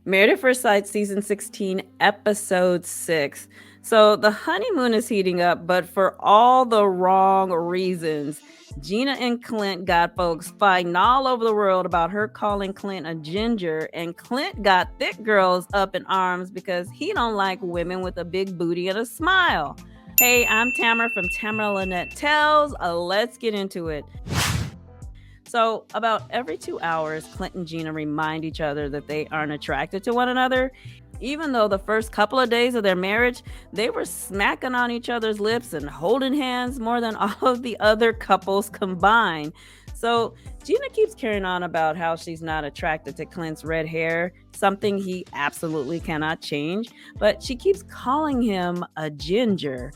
Married at First Sight, season 16, episode 6. So the honeymoon is heating up, but for all the wrong reasons. Gina and Clint got folks fighting all over the world about her calling Clint a ginger, and Clint got thick girls up in arms because he don't like women with a big booty and a smile. Hey, I'm Tamara from Tamara Lynette Tells. Let's get into it. So, about every 2 hours, Clint and Gina remind each other that they aren't attracted to one another. Even though the first couple of days of their marriage, they were smacking on each other's lips and holding hands more than all of the other couples combined. So, Gina keeps carrying on about how she's not attracted to Clint's red hair, something he absolutely cannot change, but she keeps calling him a ginger.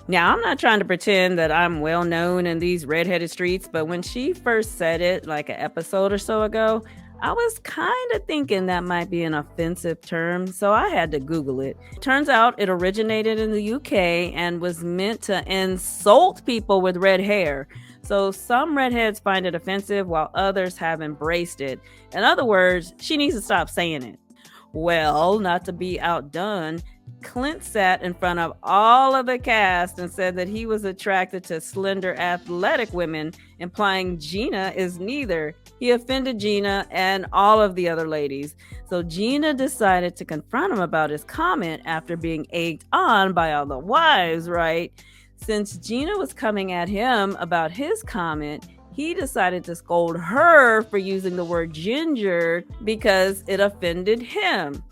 Now, I'm not trying to pretend that I'm well known in these redheaded streets, but when she first said it, like an episode or so ago, I was kind of thinking that might be an offensive term, so I had to Google it. Turns out it originated in the UK and was meant to insult people with red hair. So some redheads find it offensive while others have embraced it. In other words, she needs to stop saying it. Well, not to be outdone, Clint sat in front of all of the cast and said that he was attracted to slender, athletic women, implying Gina is neither. He offended Gina and all of the other ladies. So Gina decided to confront him about his comment after being egged on by all the wives, right? Since Gina was coming at him about his comment, he decided to scold her for using the word ginger because it offended him.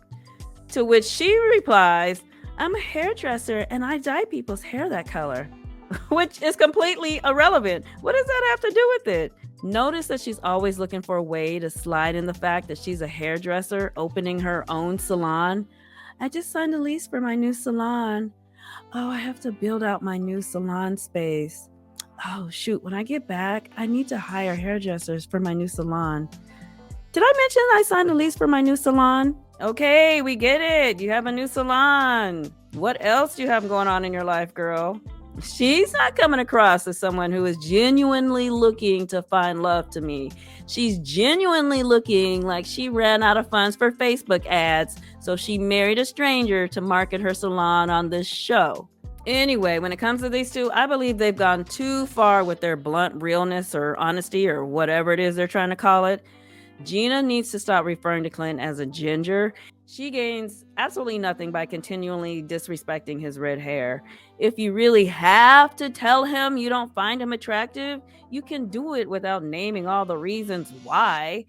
To which she replies, I'm a hairdresser and I dye people's hair that color. Which is completely irrelevant. What does that have to do with it? Notice that she's always looking for a way to slide in the fact that she's a hairdresser opening her own salon. I just signed a lease for my new salon. Oh, I have to build out my new salon space. Oh, shoot, when I get back, I need to hire hairdressers for my new salon. Did I mention I signed a lease for my new salon? Okay, we get it. You have a new salon. What else do you have going on in your life, girl? She's not coming across as someone who is genuinely looking to find love to me. She's genuinely looking like she ran out of funds for Facebook ads, so she married a stranger to market her salon on this show. Anyway, when it comes to these two, I believe they've gone too far with their blunt realness or honesty or whatever it is they're trying to call it. Gina needs to stop referring to Clint as a ginger. She gains absolutely nothing by continually disrespecting his red hair. If you really have to tell him you don't find him attractive, you can do it without naming all the reasons why.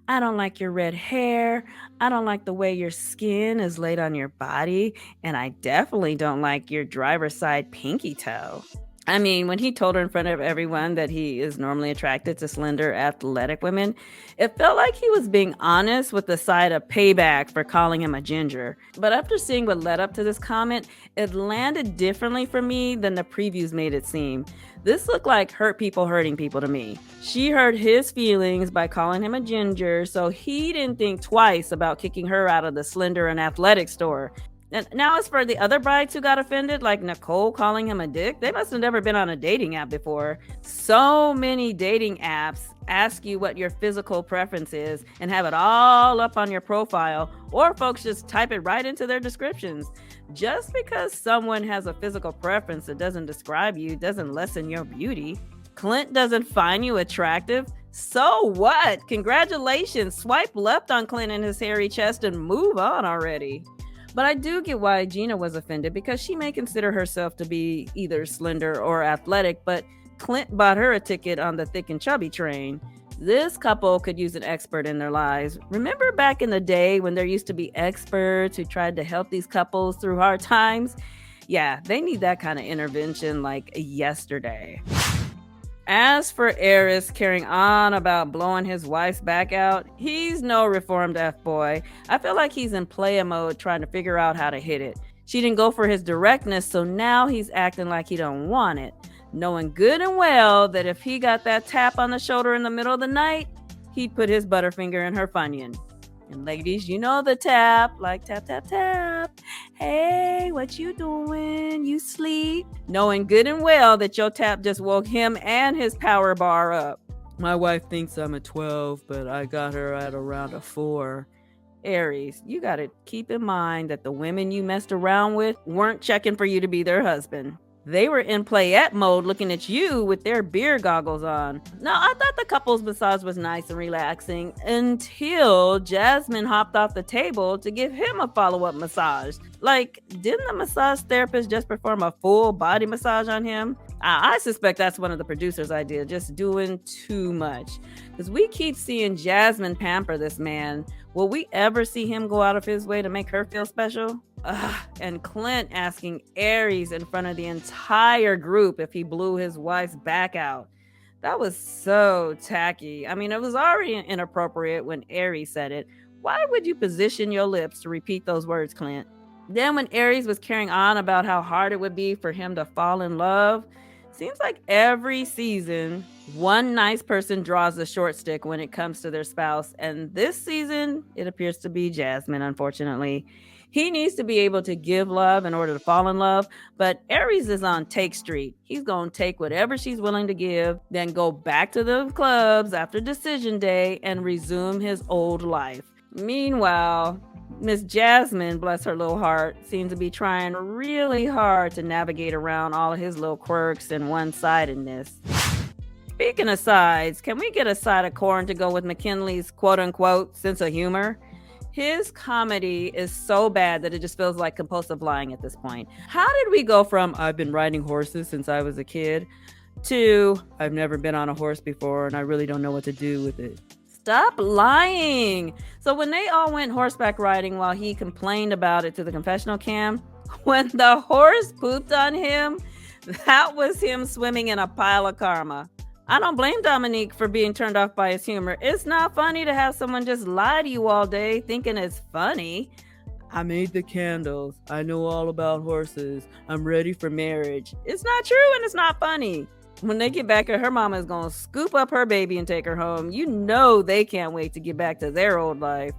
I don't like your red hair. I don't like the way your skin is laid on your body. And I definitely don't like your driver's side pinky toe. I mean, when he told her in front of everyone that he is normally attracted to slender, athletic women, it felt like he was being honest with the side of payback for calling him a ginger. But after seeing what led up to this comment, it landed differently for me than the previews made it seem. This looked like hurt people hurting people to me. She hurt his feelings by calling him a ginger, so he didn't think twice about kicking her out of the slender and athletic store. And now, as for the other brides who got offended, like Nicole calling him a dick, they must have never been on a dating app before. So many dating apps ask you what your physical preference is and have it all up on your profile, or folks just type it right into their descriptions. Just because someone has a physical preference that doesn't describe you doesn't lessen your beauty. Clint doesn't find you attractive? So what? Congratulations. Swipe left on Clint and his hairy chest and move on already. But I do get why Gina was offended, because she may consider herself to be either slender or athletic, but Clint bought her a ticket on the thick and chubby train. This couple could use an expert in their lives. Remember back in the day when there used to be experts who tried to help these couples through hard times? Yeah, they need that kind of intervention like yesterday. As for Airris carrying on about blowing his wife's back out, he's no reformed F-boy. I feel like he's in player mode trying to figure out how to hit it. She didn't go for his directness, so now he's acting like he don't want it, knowing good and well that if he got that tap on the shoulder in the middle of the night, he'd put his butterfinger in her funyun. And ladies, you know the tap, like tap, tap, tap. Hey, what you doing? You sleep? Knowing good and well that your tap just woke him and his power bar up. My wife thinks I'm a 12, but I got her at around a 4. Airris, you got to keep in mind that the women you messed around with weren't checking for you to be their husband. They were in playette mode looking at you with their beer goggles on. Now, I thought the couple's massage was nice and relaxing until Jasmine hopped off the table to give him a follow-up massage. Like, didn't the massage therapist just perform a full body massage on him? I suspect that's one of the producers' idea, just doing too much. Because we keep seeing Jasmine pamper this man. Will we ever see him go out of his way to make her feel special? And Clint asking Airris in front of the entire group if he blew his wife's back out. That was so tacky. I mean, it was already inappropriate when Airris said it. Why would you position your lips to repeat those words, Clint? Then when Airris was carrying on about how hard it would be for him to fall in love, seems like every season, one nice person draws the short stick when it comes to their spouse. And this season, it appears to be Jasmine, unfortunately. He needs to be able to give love in order to fall in love, but Airris is on Take Street. He's going to take whatever she's willing to give, then go back to the clubs after decision day and resume his old life. Meanwhile, Miss Jasmine, bless her little heart, seems to be trying really hard to navigate around all of his little quirks and one-sidedness. Speaking of sides, can we get a side of corn to go with Mackinley's quote-unquote sense of humor? His comedy is so bad that it just feels like compulsive lying at this point. How did we go from I've been riding horses since I was a kid to I've never been on a horse before and I really don't know what to do with it? Stop lying. So when they all went horseback riding while he complained about it to the confessional cam, when the horse pooped on him, that was him swimming in a pile of karma. I don't blame Domynique for being turned off by his humor. It's not funny to have someone just lie to you all day thinking it's funny. I made the candles. I know all about horses. I'm ready for marriage. It's not true and it's not funny. When they get back, her mama is going to scoop up her baby and take her home. You know they can't wait to get back to their old life.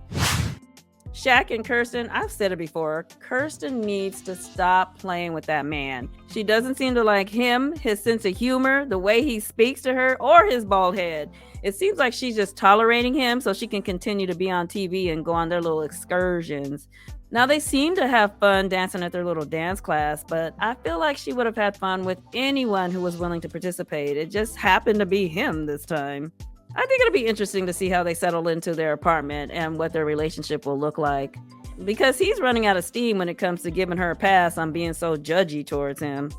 Shaq and Kirsten, I've said it before, Kirsten needs to stop playing with that man. She doesn't seem to like him, his sense of humor, the way he speaks to her, or his bald head. It seems like she's just tolerating him so she can continue to be on TV and go on their little excursions. Now, they seem to have fun dancing at their little dance class, but I feel like she would have had fun with anyone who was willing to participate. It just happened to be him this time. I think it'll be interesting to see how they settle into their apartment and what their relationship will look like. Because he's running out of steam when it comes to giving her a pass on being so judgy towards him.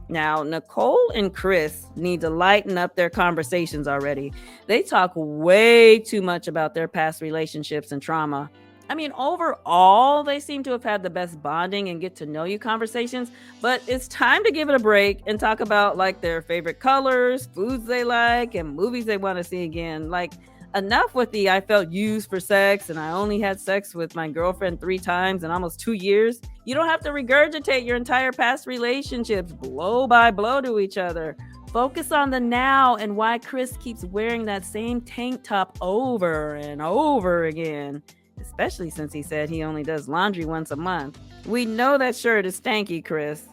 Now, Nicole and Chris need to lighten up their conversations already. They talk way too much about their past relationships and trauma. I mean, overall, they seem to have had the best bonding and get to know you conversations, but it's time to give it a break and talk about like their favorite colors, foods they like, and movies they want to see again. Like, enough with the I felt used for sex and I only had sex with my girlfriend 3 times in almost 2 years. You don't have to regurgitate your entire past relationships blow by blow to each other. Focus on the now and why Chris keeps wearing that same tank top over and over again. Especially since he said he only does laundry once a month. We know that shirt is stanky, Chris.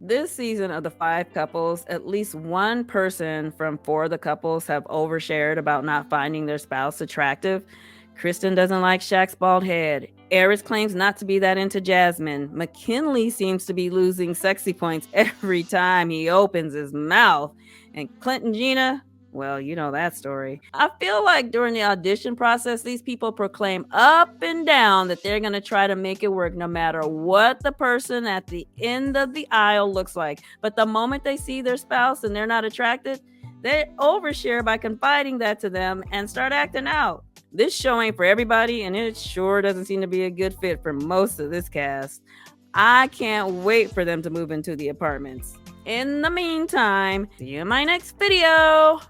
This season of the 5 couples, at least one person from 4 of the couples have overshared about not finding their spouse attractive. Kristen doesn't like Shaq's bald head. Airris claims not to be that into Jasmine. Mackinley seems to be losing sexy points every time he opens his mouth. And Clint and Gina, well, you know that story. I feel like during the audition process, these people proclaim up and down that they're going to try to make it work no matter what the person at the end of the aisle looks like. But the moment they see their spouse and they're not attracted, they overshare by confiding that to them and start acting out. This show ain't for everybody, and it sure doesn't seem to be a good fit for most of this cast. I can't wait for them to move into the apartments. In the meantime, see you in my next video.